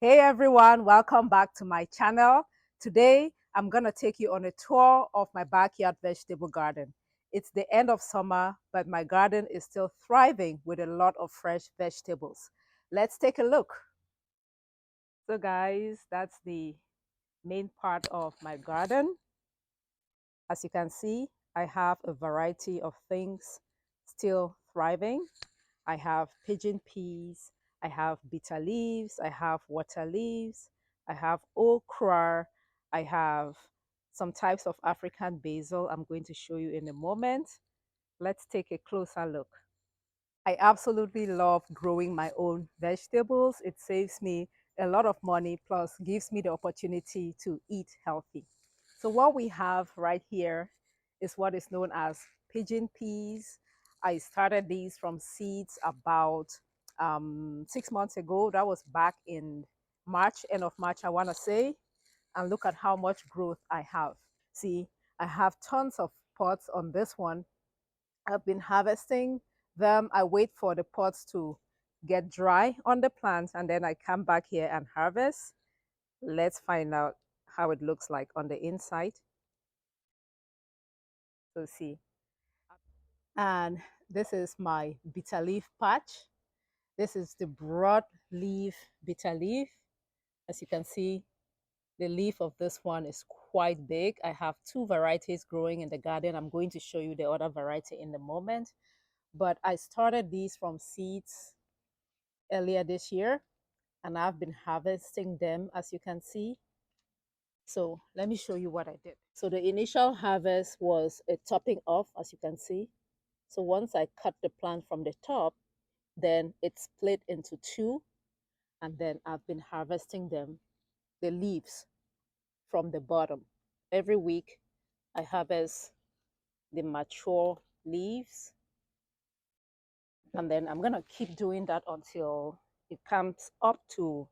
Hey everyone, welcome back to my channel. Today, I'm gonna take you on a tour of my backyard vegetable garden. It's the end of summer, but my garden is still thriving with a lot of fresh vegetables. Let's take a look. So guys, that's the main part of my garden. As you can see, I have a variety of things still thriving. I have pigeon peas, I have bitter leaves, I have water leaves, I have okra, I have some types of African basil I'm going to show you in a moment. Let's take a closer look. I absolutely love growing my own vegetables. It saves me a lot of money, plus gives me the opportunity to eat healthy. So what we have right here is what is known as pigeon peas. I started these from seeds about 6 months ago. That was back in March, end of March, I want to say. And look at how much growth I have. See, I have tons of pots on this one. I've been harvesting them. I wait for the pods to get dry on the plant and then I come back here and harvest. Let's find out how it looks like on the inside. So see. And this is my bitter leaf patch. This is the broad leaf bitter leaf. As you can see, the leaf of this one is quite big. I have two varieties growing in the garden. I'm going to show you the other variety in a moment. But I started these from seeds earlier this year and I've been harvesting them, as you can see. So let me show you what I did. So the initial harvest was a topping off, as you can see. So once I cut the plant from the top, then it's split into two, and then I've been harvesting them, the leaves from the bottom. Every week I harvest the mature leaves, and then I'm gonna keep doing that until it comes up to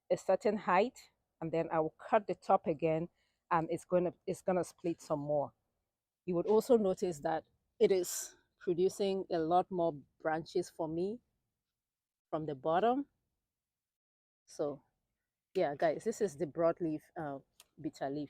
a certain height, and then I will cut the top again, and it's gonna split some more. You would also notice that it is producing a lot more branches for me from the bottom. So yeah, guys, this is the broadleaf bitter leaf.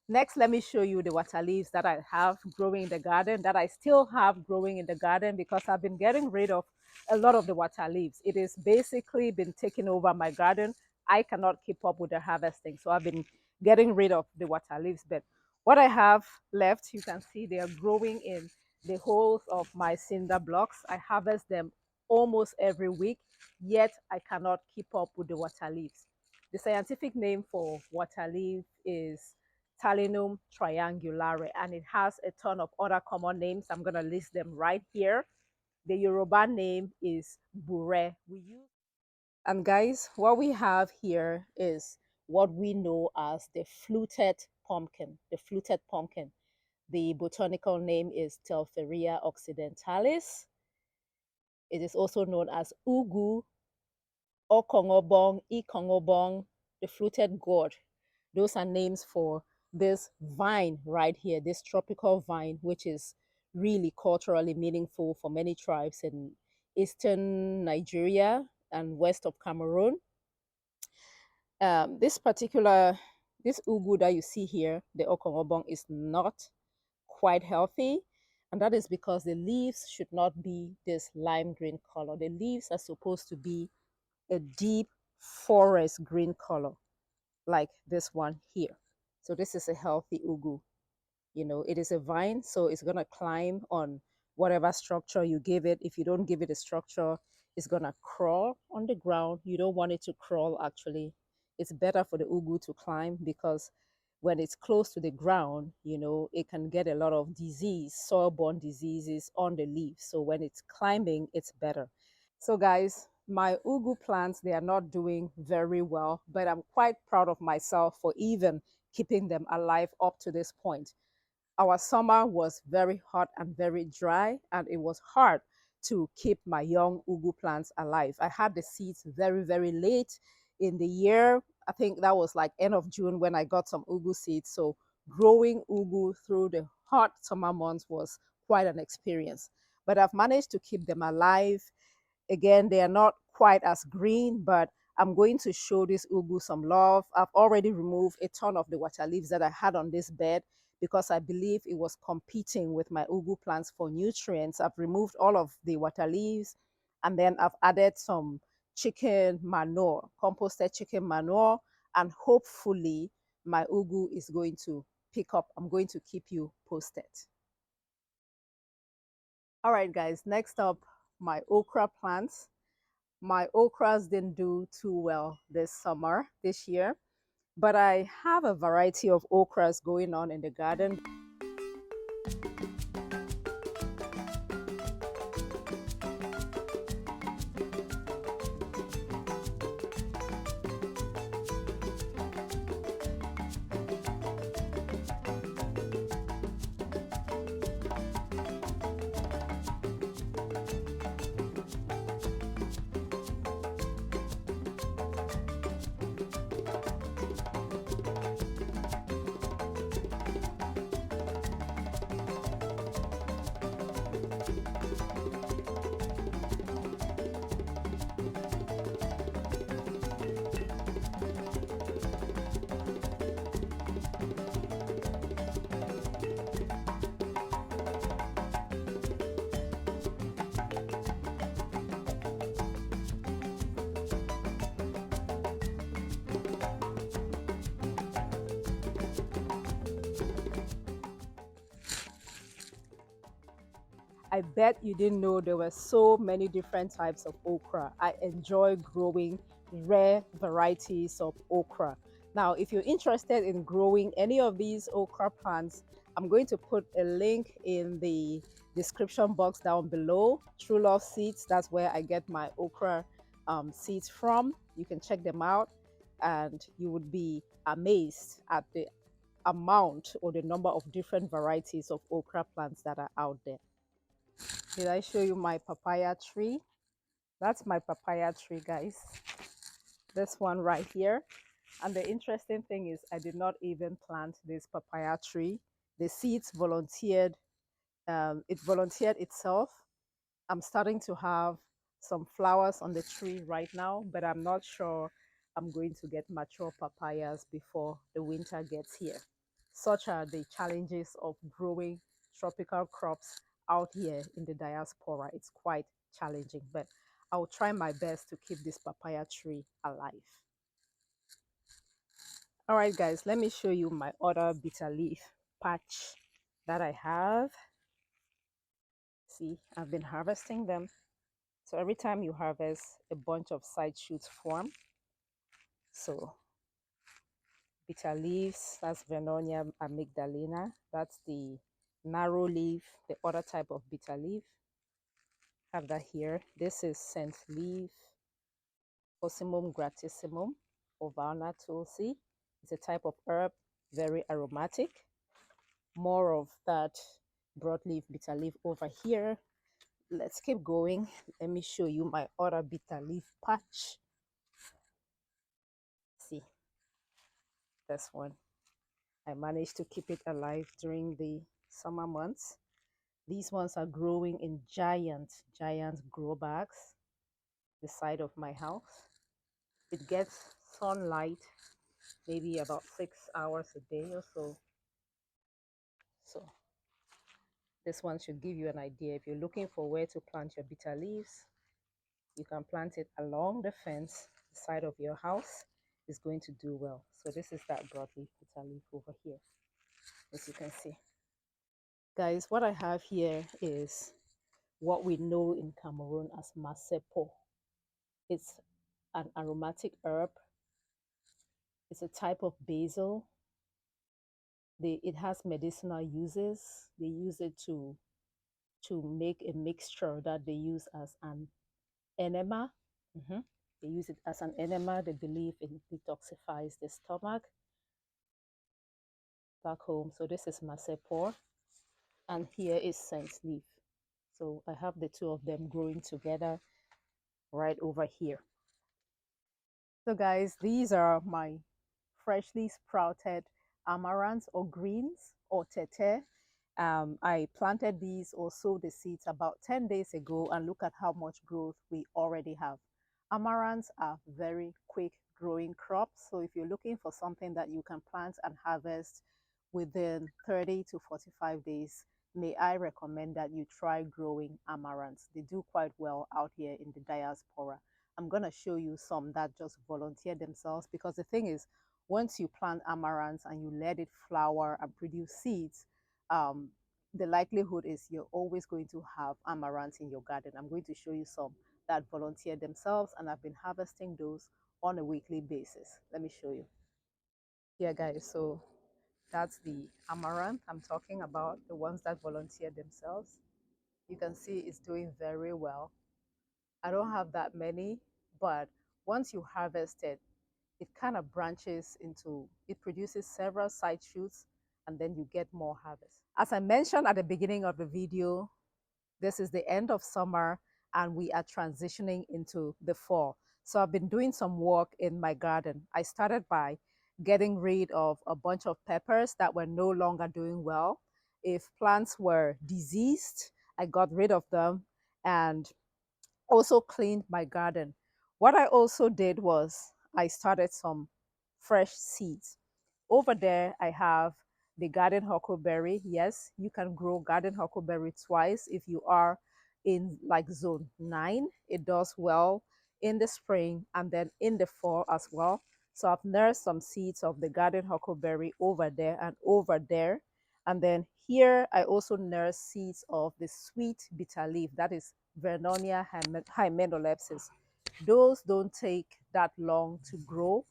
Next, let me show you the water leaves that I have growing in the garden, that I still have growing in the garden because I've been getting rid of a lot of the water leaves. It has basically been taking over my garden. I cannot keep up with the harvesting, so I've been getting rid of the water leaves. But what I have left, you can see they are growing in the holes of my cinder blocks. I harvest them almost every week, yet I cannot keep up with the water leaves. The scientific name for water leaf is Talinum triangulare, and it has a ton of other common names. I'm going to list them right here. The Yoruba name is Bure. And guys, what we have here is what we know as the fluted pumpkin. The fluted pumpkin. The botanical name is Telferia occidentalis. It is also known as ugu, okong, obong, the fluted gourd. Those are names for this vine right here, this tropical vine, which is really culturally meaningful for many tribes in eastern Nigeria and west of Cameroon. This ugu that you see here, the okong is not quite healthy. And that is because the leaves should not be this lime green color. The leaves are supposed to be a deep forest green color, like this one here. So this is a healthy ugu. You know, it is a vine, so it's gonna climb on whatever structure you give it. If you don't give it a structure, it's gonna crawl on the ground. You don't want it to crawl actually. It's better for the ugu to climb because when it's close to the ground, you know, it can get a lot of disease, soil-borne diseases on the leaves. So when it's climbing, it's better. So guys, my ugu plants, they are not doing very well, but I'm quite proud of myself for even keeping them alive up to this point. Our summer was very hot and very dry, and it was hard to keep my young ugu plants alive. I had the seeds very, very late in the year. I think that was like end of June when I got some ugu seeds. So growing ugu through the hot summer months was quite an experience. But I've managed to keep them alive. Again, they are not quite as green, but I'm going to show this ugu some love. I've already removed a ton of the water leaves that I had on this bed because I believe it was competing with my ugu plants for nutrients. I've removed all of the water leaves, and then I've added some chicken manure, composted chicken manure, and hopefully my ugu is going to pick up. I'm going to keep you posted. All right, guys, next up, my okra plants. My okras didn't do too well this year, but I have a variety of okras going on in the garden. I bet you didn't know there were so many different types of okra. I enjoy growing rare varieties of okra. Now, if you're interested in growing any of these okra plants, I'm going to put a link in the description box down below. True Love Seeds, that's where I get my okra seeds from. You can check them out and you would be amazed at the amount or the number of different varieties of okra plants that are out there. Did I show you my papaya tree? That's my papaya tree, guys. This one right here. And the interesting thing is I did not even plant this papaya tree. The seeds volunteered, it volunteered itself. I'm starting to have some flowers on the tree right now, but I'm not sure I'm going to get mature papayas before the winter gets here. Such are the challenges of growing tropical crops out here in the diaspora. It's quite challenging, but I'll try my best to keep this papaya tree alive. All right, guys, let me show you my other bitter leaf patch that I have. See, I've been harvesting them. So every time you harvest, a bunch of side shoots form. So bitter leaves, that's Vernonia amygdalina. That's the narrow leaf, the other type of bitter leaf. Have that here. This is scent leaf, Ocimum gratissimum, Ovalna tulsi. It's a type of herb, very aromatic. More of that broadleaf bitter leaf over here. Let's keep going. Let me show you my other bitter leaf patch. See, this one. I managed to keep it alive during the summer months. These ones are growing in giant grow bags, the side of my house. It gets sunlight maybe about 6 hours a day or so. So this one should give you an idea. If you're looking for where to plant your bitter leaves, you can plant it along the fence, the side of your house. Is going to do well. So this is that broadleaf bitter leaf over here, as you can see. Guys, what I have here is what we know in Cameroon as masepo. It's an aromatic herb. It's a type of basil. It has medicinal uses. They use it to make a mixture that they use as an enema. They use it as an enema. They believe it detoxifies the stomach back home. So this is masepo, and here is scent leaf. So I have the two of them growing together right over here. So guys, these are my freshly sprouted amaranths or greens or tete. I planted these or sowed the seeds about 10 days ago, and look at how much growth we already have. Amaranths are very quick growing crops. So if you're looking for something that you can plant and harvest within 30 to 45 days, may I recommend that you try growing amaranths. They do quite well out here in the diaspora. I'm going to show you some that just volunteer themselves, because the thing is, once you plant amaranths and you let it flower and produce seeds, the likelihood is you're always going to have amaranths in your garden. I'm going to show you some that volunteer themselves, and I've been harvesting those on a weekly basis. Let me show you. Yeah, guys, so that's the amaranth I'm talking about, the ones that volunteer themselves. You can see it's doing very well. I don't have that many, but once you harvest it, it kind of branches into, it produces several side shoots, and then you get more harvest. As I mentioned at the beginning of the video, this is the end of summer and we are transitioning into the fall. So I've been doing some work in my garden. I started by getting rid of a bunch of peppers that were no longer doing well. If plants were diseased, I got rid of them and also cleaned my garden. What I also did was I started some fresh seeds. Over there, I have the garden huckleberry. Yes, you can grow garden huckleberry twice if you are in like zone 9. It does well in the spring and then in the fall as well. So I've nursed some seeds of the garden huckleberry over there and over there. And then here, I also nurse seeds of the sweet bitter leaf. That is Vernonia hymenolipsis. Those don't take that long to grow.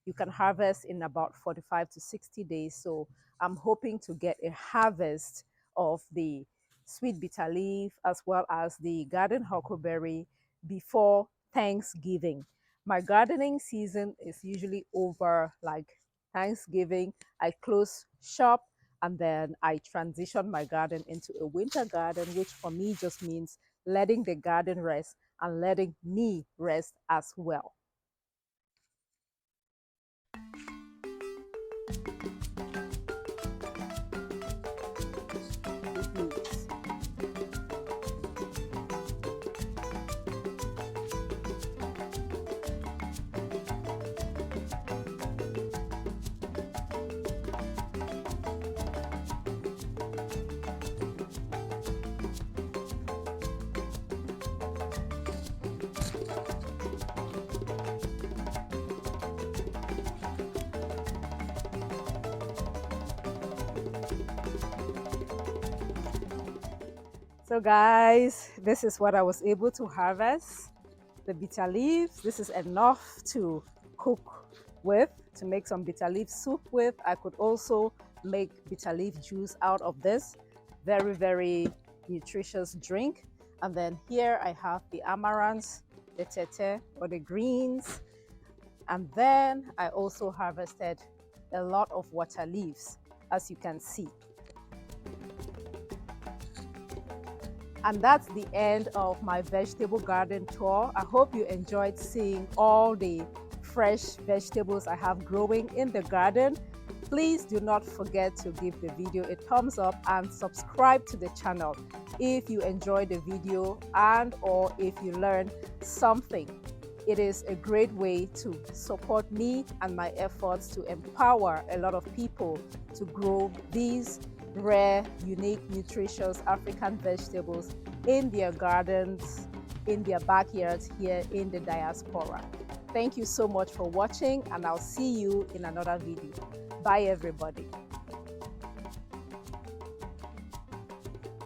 You can harvest in about 45 to 60 days. So I'm hoping to get a harvest of the sweet bitter leaf as well as the garden huckleberry before Thanksgiving. My gardening season is usually over like Thanksgiving. I close shop and then I transition my garden into a winter garden, which for me just means letting the garden rest and letting me rest as well. So guys, this is what I was able to harvest. The bitter leaves, this is enough to cook with, to make some bitter leaf soup with. I could also make bitter leaf juice out of this. Very, very nutritious drink. And then here I have the amaranths, the tete or the greens. And then I also harvested a lot of water leaves, as you can see. And that's the end of my vegetable garden tour. I hope you enjoyed seeing all the fresh vegetables I have growing in the garden. Please do not forget to give the video a thumbs up and subscribe to the channel if you enjoyed the video and or if you learned something. It is a great way to support me and my efforts to empower a lot of people to grow these rare, unique, nutritious African vegetables in their gardens, in their backyards here in the diaspora. Thank you so much for watching, and I'll see you in another video. Bye, everybody.